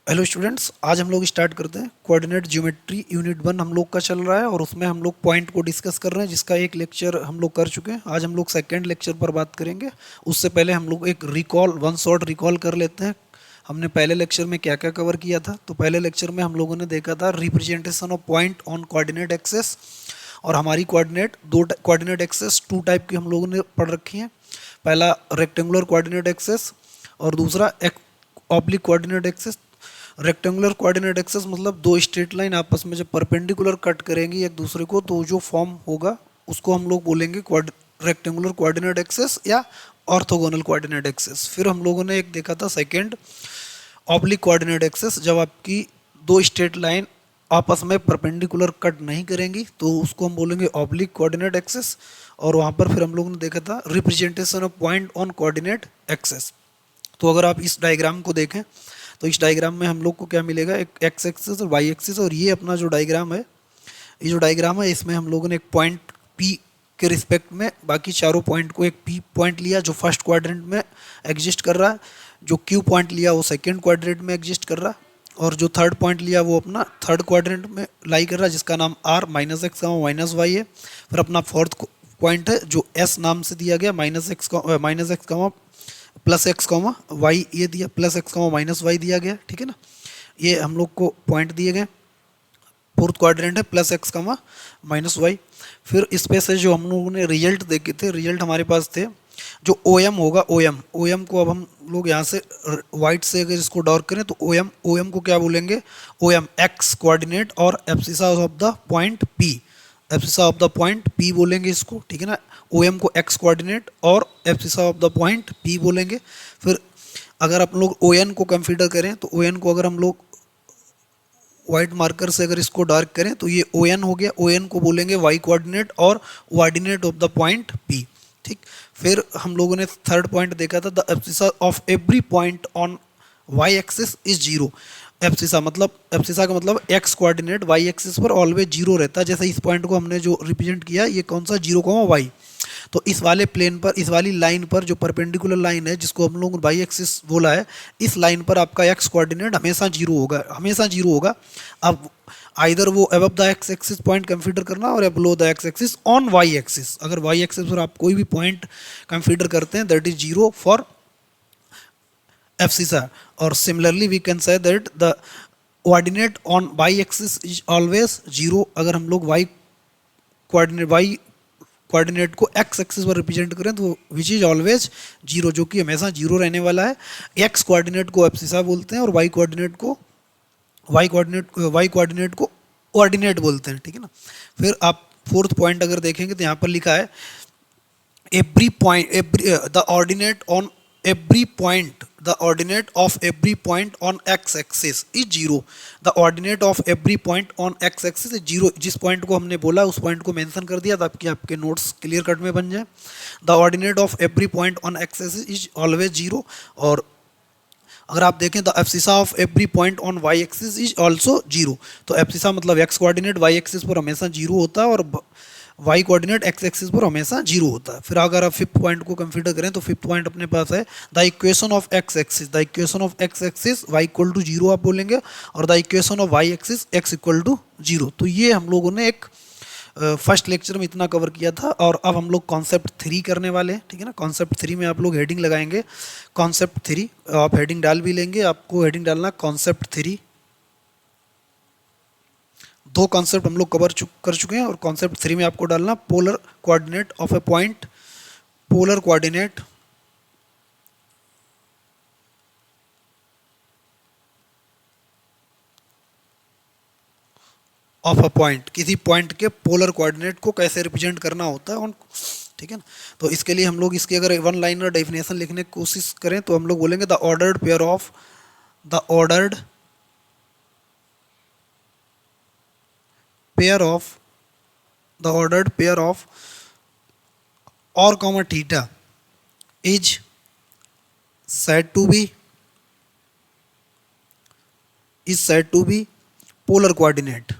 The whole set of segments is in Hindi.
हेलो स्टूडेंट्स, आज हम लोग स्टार्ट करते हैं। कोऑर्डिनेट ज्योमेट्री यूनिट 1 हम लोग का चल रहा है और उसमें हम लोग पॉइंट को डिस्कस कर रहे हैं, जिसका एक लेक्चर हम लोग कर चुके हैं। आज हम लोग सेकंड लेक्चर पर बात करेंगे। उससे पहले हम लोग एक रिकॉल, वन शॉट रिकॉल कर लेते हैं। हमने पहले लेक्चर में क्या क्या कवर किया था। तो पहले लेक्चर में हम लोगों ने देखा था representation of point on coordinate axes. और हमारी कोऑर्डिनेट एक्सेस टू टाइप की हम लोगों ने पढ़ रखी हैं। पहला रेक्टेंगुलर कोऑर्डिनेट एक्सेस और दूसरा oblique coordinate axes. Rectangular coordinate axes मतलब दो स्ट्रेट लाइन आपस में जब परपेंडिकुलर कट करेंगी एक दूसरे को, तो जो फॉर्म होगा उसको हम लोग बोलेंगे रेक्टेंगुलर कोऑर्डिनेट एक्सेस या ऑर्थोगोनल कोऑर्डिनेट एक्सेस। फिर हम लोगों ने एक देखा था सेकंड, ऑब्लिक कोऑर्डिनेट एक्सेस। जब आपकी दो स्ट्रेट लाइन आपस में परपेंडिकुलर कट नहीं करेंगी तो उसको हम बोलेंगे ऑब्लिक कोऑर्डिनेट एक्सेस। और वहाँ पर फिर हम लोगों ने देखा था representation of point on coordinate axes. तो अगर आप इस डायग्राम को देखें तो इस डायग्राम में हम लोग को क्या मिलेगा, एक एक्स एक्सिस और वाई एक्सिस। और ये अपना जो डायग्राम है, ये जो डायग्राम है इसमें हम लोगों ने एक पॉइंट पी के रिस्पेक्ट में बाकी चारों पॉइंट को एक पी पॉइंट लिया जो फर्स्ट क्वाड्रेंट में एग्जिस्ट कर रहा है, जो क्यू पॉइंट लिया वो सेकेंड क्वाड्रेंट में एग्जिस्ट कर रहा है, और जो थर्ड पॉइंट लिया वो अपना थर्ड क्वाड्रेंट में लाई कर रहा है, जिसका नाम r minus x minus y है। फिर अपना फोर्थ पॉइंट है जो एस नाम से दिया गया, minus x plus x comma y, ये दिया plus x comma minus y दिया गया। ठीक है ना, ये हम लोग को पॉइंट दिए गए। फोर्थ क्वाड्रेंट है plus x comma minus y. फिर इस पे से जो हम लोगों ने रिजल्ट देखे थे, रिजल्ट हमारे पास थे जो ओ एम होगा, ओ एम को अब हम लोग यहाँ से वाइट से अगर इसको डार्क करें तो ओ एम को क्या बोलेंगे, ओ एम एक्स कोऑर्डिनेट और abscissa of the point P, abscissa of the point P बोलेंगे इसको। ठीक है ना, ओ एम को एक्स कोऑर्डिनेट और abscissa of the point P बोलेंगे। फिर अगर आप लोग ओ एन को कंसीडर करें तो ओ एन को अगर हम लोग वाइट मार्कर से अगर इसको डार्क करें तो ये ओ एन हो गया। ओ एन को बोलेंगे वाई कोऑर्डिनेट और coordinate of the point P. ठीक, फिर हम लोगों ने थर्ड पॉइंट देखा था, the abscissa of every point on Y axis is zero. Abscissa का मतलब एक्स कोऑर्डिनेट वाई एक्सिस पर ऑलवेज जीरो रहता है। जैसे इस पॉइंट को हमने जो रिप्रेजेंट किया, ये कौन सा, जीरो कॉमा वाई। तो इस वाले प्लेन पर, इस वाली लाइन पर जो परपेंडिकुलर लाइन है जिसको हम लोग बाई एक्सिस बोला है, इस लाइन पर आपका एक्स कोऑर्डिनेट हमेशा जीरो होगा, हमेशा जीरो होगा। अब आइदर वो above the X axis point consider करना और below the X axis on Y axis. अगर वाई एक्सिस पर आप कोई भी पॉइंट कंसीडर करते हैं that is zero for abscissa. और similarly we can say that the coordinate on Y axis is always zero. अगर हम लोग वाई कोऑर्डिनेट को एक्स एक्सिस पर रिप्रेजेंट करें तो विच इज ऑलवेज जीरो, जो कि हमेशा जीरो रहने वाला है। एक्स कोऑर्डिनेट को एब्सिसा बोलते हैं और वाई कोऑर्डिनेट को ऑर्डिनेट बोलते हैं। ठीक है ना, फिर आप फोर्थ पॉइंट अगर देखेंगे तो यहाँ पर लिखा है the ordinate on every point, the ordinate of every point on x axis is zero। the ordinate of every point on x axis is zero। जिस पॉइंट को हमने बोला उस पॉइंट को मेंशन कर दिया ताकि आपके नोट्स क्लियर कट में बन जाए। the ordinate of every point on x axis is always zero। और अगर आप देखें the abscissa of every point on Y axis is also zero. तो एब्सिसा मतलब एक्स कोऑर्डिनेट वाई एक्सिस पर हमेशा जीरो होता है और वाई कोऑर्डिनेट एक्स एक्सिस पर हमेशा जीरो होता है। फिर अगर आप फिफ्थ पॉइंट को कंसीडर करें तो फिफ्थ पॉइंट अपने पास है the equation of x axis. The equation of x axis y equal to zero आप बोलेंगे और the equation of y axis x equal to zero. तो ये हम लोगों ने एक फर्स्ट लेक्चर में इतना कवर किया था। और अब हम लोग कॉन्सेप्ट 3 करने वाले हैं। ठीक है ना, कॉन्सेप्ट 3 में आप लोग हेडिंग लगाएंगे कॉन्सेप्ट 3। आप हेडिंग डाल भी लेंगे, आपको हेडिंग डालना कॉन्सेप्ट 3। दो कॉन्सेप्ट हम लोग कर चुके हैं और कॉन्सेप्ट 3 में आपको डालना polar coordinate of A point, polar coordinate of a point. किसी पॉइंट के पोलर कोऑर्डिनेट को कैसे रिप्रेजेंट करना होता है उनको। ठीक है ना, तो इसके लिए हम लोग इसकी अगर वन लाइनर डेफिनेशन लिखने की कोशिश करें तो हम लोग बोलेंगे the ordered pair of the ordered pair of the ordered pair of और comma theta is said to be polar coordinate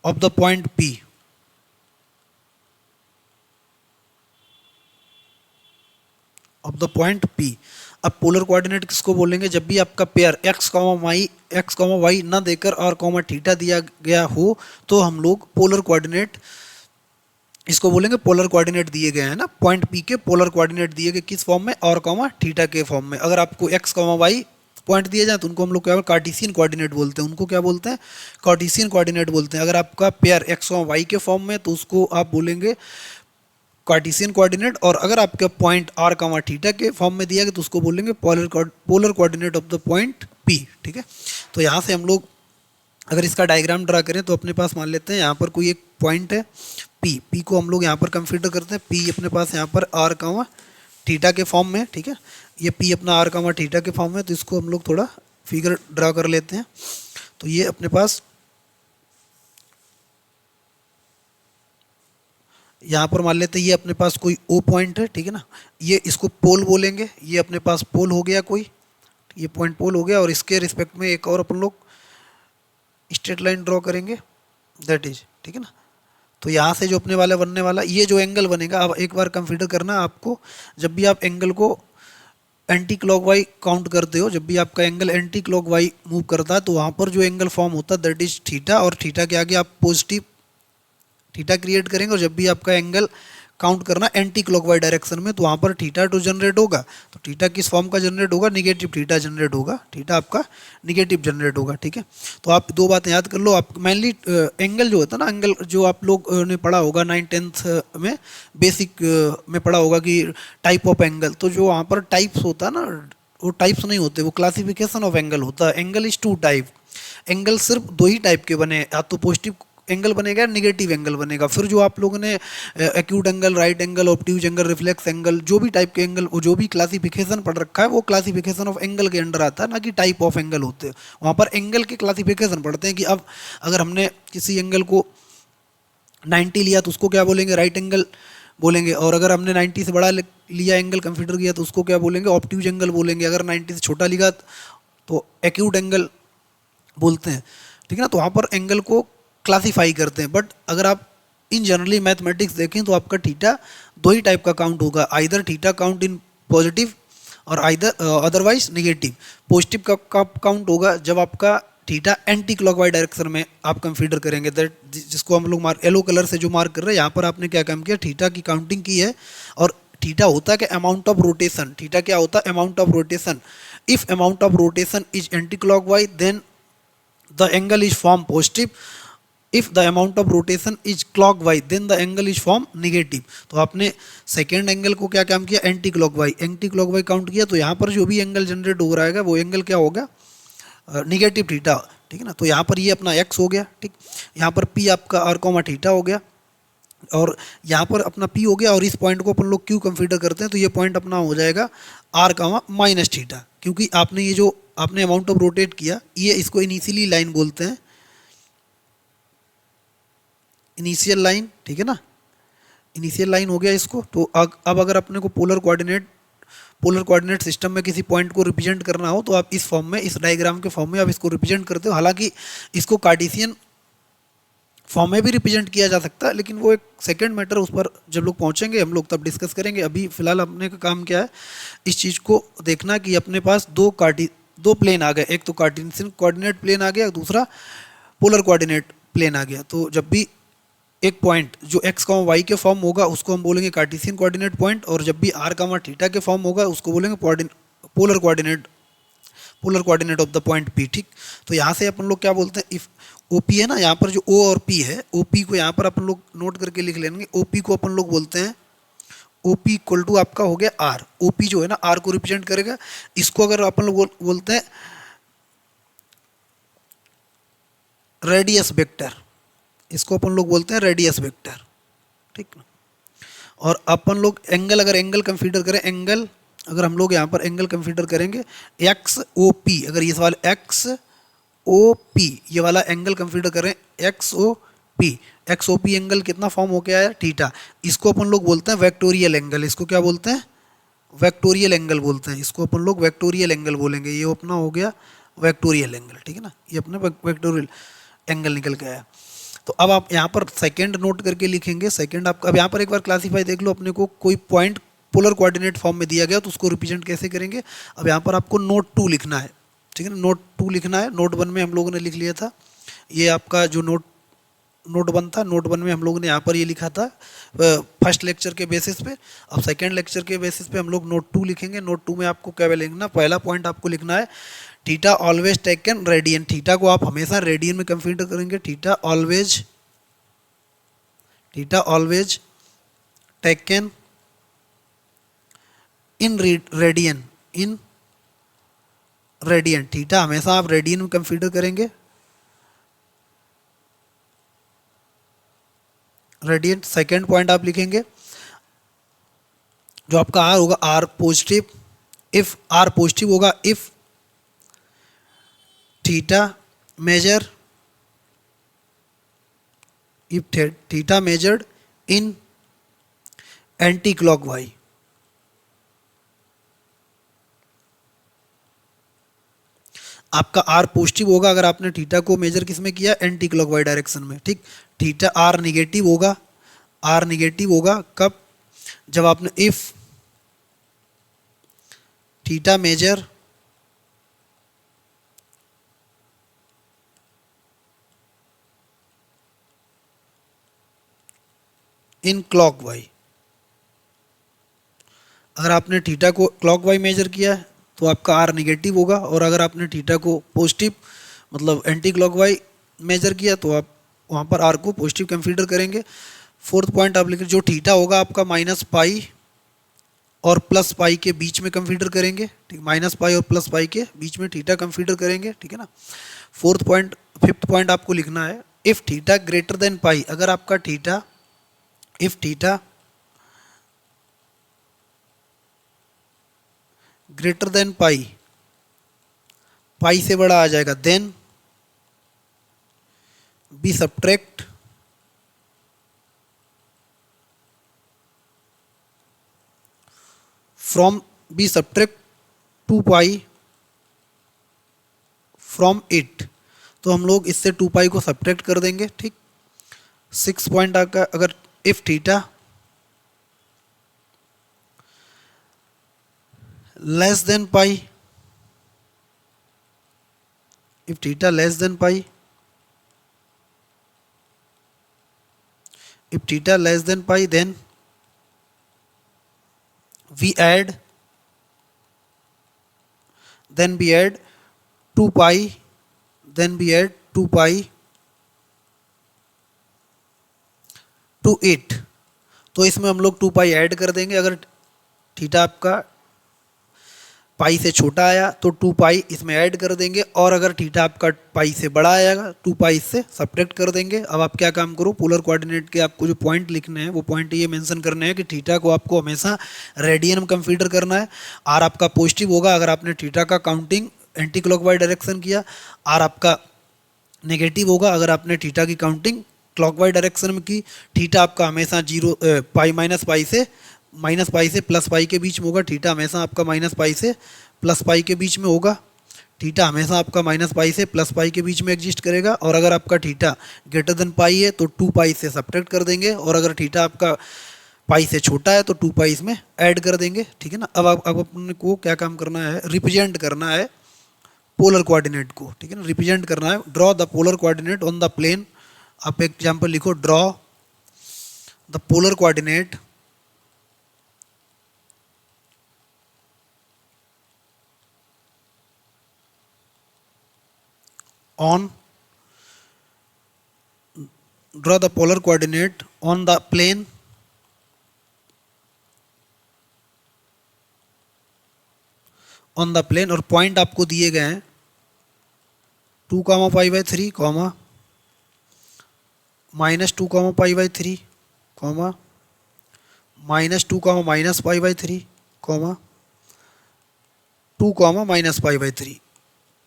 of the point P। Of the point P। अब पोलर कोऑर्डिनेट किसको बोलेंगे? जब भी आपका पेयर एक्स कॉमा वाई ना देकर और कॉमा थीटा दिया गया हो तो हम लोग पोलर कोऑर्डिनेट इसको बोलेंगे। पोलर कोऑर्डिनेट दिए गए हैं ना, पॉइंट P के पोलर कोऑर्डिनेट दिए गए किस फॉर्म में? और कॉमा थीटा के फॉर्म में। अगर आपको एक्स कॉमा वाई पॉइंट दिए जाए तो उनको हम लोग क्या कार्टेशियन कोऑर्डिनेट बोलते हैं। उनको क्या बोलते हैं? कार्टेशियन कोऑर्डिनेट बोलते हैं। अगर आपका पेयर एक्स कॉमा वाई के फॉर्म में तो उसको आप बोलेंगे कार्टेशियन कोऑर्डिनेट। और अगर आपका पॉइंट आर कॉमा थीटा के फॉर्म में दिया गया तो उसको बोलेंगे polar coordinate of the point P। ठीक है, तो यहाँ से हम लोग अगर इसका डायग्राम ड्रा करें तो अपने पास मान लेते हैं यहाँ पर कोई एक पॉइंट है P को हम लोग यहाँ पर कंसीडर करते हैं। P अपने पास यहाँ पर आर कॉमा थीटा के फॉर्म में। ठीक है, ये P अपना आर कॉमा थीटा के फॉर्म में, तो इसको हम लोग थोड़ा फिगर ड्रा कर लेते हैं। तो ये अपने पास यहाँ पर मान लेते हैं ये अपने पास कोई O पॉइंट है। ठीक है ना, ये इसको पोल बोलेंगे। ये अपने पास पोल हो गया कोई, ये पॉइंट पोल हो गया। और इसके रिस्पेक्ट में एक और अपन लोग स्ट्रेट लाइन ड्रॉ करेंगे, दैट इज। ठीक है ना, तो यहाँ से जो अपने वाला बनने वाला ये जो एंगल बनेगा, अब एक बार कंसीडर करना आपको, जब भी आप एंगल को एंटी क्लॉकवाइज काउंट करते हो, जब भी आपका एंगल एंटी क्लॉकवाइज मूव करता है तो वहाँ पर जो एंगल फॉर्म होता है दैट इज थीटा। और थीटा के आगे आप पॉजिटिव थीटा क्रिएट करेंगे। और जब भी आपका एंगल काउंट करना एंटी क्लॉकवाइज डायरेक्शन में तो वहाँ पर थीटा टू जनरेट होगा। तो थीटा किस फॉर्म का जनरेट होगा? निगेटिव थीटा जनरेट होगा। थीटा आपका निगेटिव जनरेट होगा। ठीक है, तो आप दो बातें याद कर लो। आप मेनली एंगल जो होता है ना, एंगल जो आप लोग ने पढ़ा होगा 9th-10th में बेसिक में पढ़ा होगा कि टाइप ऑफ एंगल। तो जो वहाँ पर टाइप्स होता है ना, वो टाइप्स नहीं होते, वो क्लासिफिकेशन ऑफ एंगल होता है। Angle is 2 type. एंगल सिर्फ 2 ही टाइप के बने, या तो पॉजिटिव एंगल बनेगा, नेगेटिव एंगल बनेगा। फिर जो आप लोगों ने acute angle, right angle, obtuse angle, reflex angle, जो भी टाइप के एंगल, जो भी क्लासिफिकेशन पढ़ रखा है वो क्लासिफिकेशन ऑफ एंगल के अंडर आता है, ना कि टाइप ऑफ एंगल होते हैं। वहाँ पर एंगल के क्लासिफिकेशन पढ़ते हैं कि अब अगर हमने किसी एंगल को 90 लिया तो उसको क्या बोलेंगे? राइट एंगल बोलेंगे। और अगर हमने 90 से बड़ा लिया एंगल कंसीडर किया तो उसको क्या बोलेंगे? ऑब्ट्यूज एंगल बोलेंगे। अगर 90 से छोटा लिया तो एक्यूट एंगल बोलते हैं। ठीक है ना, तो वहाँ पर एंगल को क्लासीफाई करते हैं। बट अगर आप इन जनरली मैथमेटिक्स देखें तो आपका थीटा 2 ही टाइप का काउंट होगा, either theta count in positive और आइदर अदरवाइज नेगेटिव। पॉजिटिव का कब काउंट होगा? जब आपका थीटा एंटी क्लॉकवाइज डायरेक्शन में आप कंसीडर करेंगे, दैट जिसको हम लोग येलो कलर से जो मार्क कर रहे हैं, यहाँ पर आपने क्या काम किया? थीटा की काउंटिंग की है। और थीटा होता है कि अमाउंट ऑफ रोटेशन। थीटा क्या होता है? Amount of rotation. If amount of rotation is anti clockwise then the angle is form positive. If the amount of rotation is clockwise then the angle is form negative. तो आपने सेकेंड एंगल को क्या काम किया? एंटी क्लॉकवाइज काउंट किया। तो यहाँ पर जो भी एंगल जनरेट हो रहा है वो एंगल क्या होगा? Negative theta. ठीक है ना, तो यहाँ पर ये अपना एक्स हो गया। ठीक, यहाँ पर पी आपका आर कॉमा थीटा हो गया, और यहाँ पर अपना पी हो गया। और इस पॉइंट को अपन लोग क्यों कंसीडर करते हैं? तो ये पॉइंट अपना हो जाएगा आर कॉमा माइनस थीटा, क्योंकि आपने ये जो आपने अमाउंट ऑफ रोटेट किया, ये इसको इनिशियली लाइन बोलते हैं, इनिशियल लाइन। ठीक है ना, इनिशियल लाइन हो गया इसको। तो अब अगर अपने को पोलर कोऑर्डिनेट सिस्टम में किसी पॉइंट को रिप्रेजेंट करना हो तो आप इस फॉर्म में, इस डायग्राम के फॉर्म में आप इसको रिप्रेजेंट करते हो। हालांकि इसको कार्टेशियन फॉर्म में भी रिप्रेजेंट किया जा सकता है, लेकिन वो एक सेकंड मैटर, उस पर जब लोग पहुंचेंगे हम लोग तब डिस्कस करेंगे। अभी फिलहाल अपने का काम क्या है? इस चीज़ को देखना कि अपने पास दो प्लेन आ गए। एक तो कार्टेशियन कोऑर्डिनेट प्लेन आ गया, दूसरा पोलर कोऑर्डिनेट प्लेन आ गया। तो जब भी एक पॉइंट जो एक्स कॉमा वाई के फॉर्म होगा उसको हम बोलेंगे कार्टेशियन कोऑर्डिनेट पॉइंट, और जब भी आर कॉमा थीटा के फॉर्म होगा उसको बोलेंगे polar coordinate of the point P. ठीक, तो यहाँ से अपन लोग क्या बोलते हैं? इफ ओ पी है ना, यहाँ पर जो ओ और पी है, ओ पी को यहाँ पर अपन लोग नोट करके लिख लेंगे। ओ पी को अपन लोग बोलते हैं, ओ पी इक्वल टू आपका हो गया आर। ओ पी जो है ना आर को रिप्रेजेंट करेगा। इसको अगर अपन लोग बोलते हैं रेडियस वेक्टर, इसको अपन लोग बोलते हैं रेडियस वेक्टर। ठीक ना, और अपन लोग एंगल, अगर एंगल कंसीडर करें, एंगल अगर हम लोग यहाँ पर एंगल कंसीडर करेंगे एक्स ओ पी, अगर ये सवाल एक्स ओ पी ये वाला एंगल कंसीडर करें एक्स ओ पी एंगल कितना फॉर्म हो गया है? थीटा। इसको अपन लोग बोलते हैं वेक्टोरियल एंगल। इसको क्या बोलते हैं? वेक्टोरियल एंगल बोलते हैं। इसको अपन लोग वेक्टोरियल एंगल बोलेंगे। ये अपना हो गया वेक्टोरियल एंगल। ठीक है ना, ये अपना वेक्टोरियल एंगल निकल के आया। तो अब आप यहाँ पर सेकंड नोट करके लिखेंगे। सेकंड आपका, अब यहाँ पर एक बार क्लासीफाई देख लो अपने को, कोई पॉइंट पोलर कोऑर्डिनेट फॉर्म में दिया गया तो उसको रिप्रेजेंट कैसे करेंगे। अब यहाँ पर आपको नोट 2 लिखना है, ठीक है ना, नोट 2 लिखना है। नोट 1 में हम लोगों ने लिख लिया था, ये आपका जो नोट 1 था, नोट 1 में हम लोगों ने यहाँ पर ये लिखा था फर्स्ट लेक्चर के बेसिस पे। अब सेकेंड लेक्चर के बेसिस पे हम लोग नोट 2 लिखेंगे। नोट 2 में आपको क्या लिखना, पहला पॉइंट आपको लिखना है theta always taken radian. Theta को आप हमेशा रेडियन में कंसीडर करेंगे। Theta always taken in radian, in radian. Theta हमेशा आप रेडियन में कंसीडर करेंगे, रेडियन। सेकेंड पॉइंट आप लिखेंगे जो आपका आर होगा, R positive. If R positive होगा, if theta measure, if theta measured in anti clockwise. आपका आर पॉजिटिव होगा अगर आपने थीटा को मेजर किस में किया, एंटी क्लॉकवाइज डायरेक्शन में, ठीक। थीटा आर निगेटिव होगा, आर निगेटिव होगा कब, जब आपने if theta measure in clockwise. अगर आपने थीटा को क्लॉकवाइज मेजर किया है तो आपका आर निगेटिव होगा, और अगर आपने थीटा को पॉजिटिव मतलब एंटी क्लॉकवाइज मेजर किया तो आप वहाँ पर आर को पॉजिटिव कंसीडर करेंगे। फोर्थ पॉइंट आप लिखें, जो थीटा होगा आपका माइनस पाई और प्लस पाई के बीच में कंसीडर करेंगे, ठीक। माइनस पाई और प्लस पाई के बीच में थीटा कंसीडर करेंगे, ठीक है ना। फोर्थ पॉइंट, फिफ्थ पॉइंट आपको लिखना है, if theta greater than pi. अगर आपका theta, if theta greater than pi, pi से बड़ा आ जाएगा, then be subtract from, be subtract 2 pi from it. तो हम लोग इससे 2 पाई को सब्ट्रैक्ट कर देंगे, ठीक। 6 पॉइंट आकर, अगर if theta less than pi, if theta less than pi, if theta less than pi, then we add 2 pi, then we add 2 pi to it। तो इसमें हम लोग 2 पाई ऐड कर देंगे। अगर थीटा आपका पाई से छोटा आया तो 2 पाई इसमें ऐड कर देंगे, और अगर थीटा आपका पाई से बड़ा आएगा 2 पाई इससे सब्ट्रैक्ट कर देंगे। अब आप क्या काम करो, पोलर कोऑर्डिनेट के आपको जो पॉइंट लिखने हैं वो पॉइंट ये मेंशन करने हैं कि थीटा को आपको हमेशा रेडियन में कंसीडर करना है। आर आपका पॉजिटिव होगा अगर आपने थीटा का काउंटिंग एंटी क्लॉकवाइज डायरेक्शन किया, आर आपका नेगेटिव होगा अगर आपने थीटा की काउंटिंग क्लॉकवाइज डायरेक्शन में की। थीटा आपका हमेशा पाई माइनस पाई से प्लस पाई के बीच में होगा। थीटा हमेशा आपका माइनस पाई से प्लस पाई के बीच में होगा। थीटा हमेशा आपका माइनस पाई से प्लस पाई के बीच में एग्जिस्ट करेगा। और अगर आपका थीटा ग्रेटर देन पाई है तो 2 पाई से सब्ट्रैक्ट कर देंगे, और अगर थीटा आपका पाई से छोटा है तो 2 पाई इसमें ऐड कर देंगे, ठीक है ना। अब अपने को क्या काम करना है, रिप्रेजेंट करना है पोलर कोऑर्डिनेट को, ठीक है ना, रिप्रेजेंट करना है। Draw the polar coordinate on the plane. आप एग्जाम्पल लिखो, draw the polar coordinate on, draw the polar coordinate on the plane और पॉइंट आपको दिए गए हैं 2, π/3, -2, π/3, -2, π/3, 2, -π/3।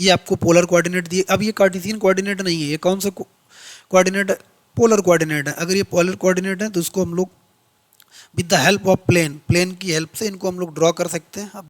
ये आपको पोलर कोऑर्डिनेट दिए। अब ये कार्टेशियन कोऑर्डिनेट नहीं है, ये कौन सा कोऑर्डिनेट है, पोलर कोऑर्डिनेट है। अगर ये पोलर कोऑर्डिनेट है तो इसको हम लोग with the help of plane की हेल्प से इनको हम लोग ड्रॉ कर सकते हैं। अब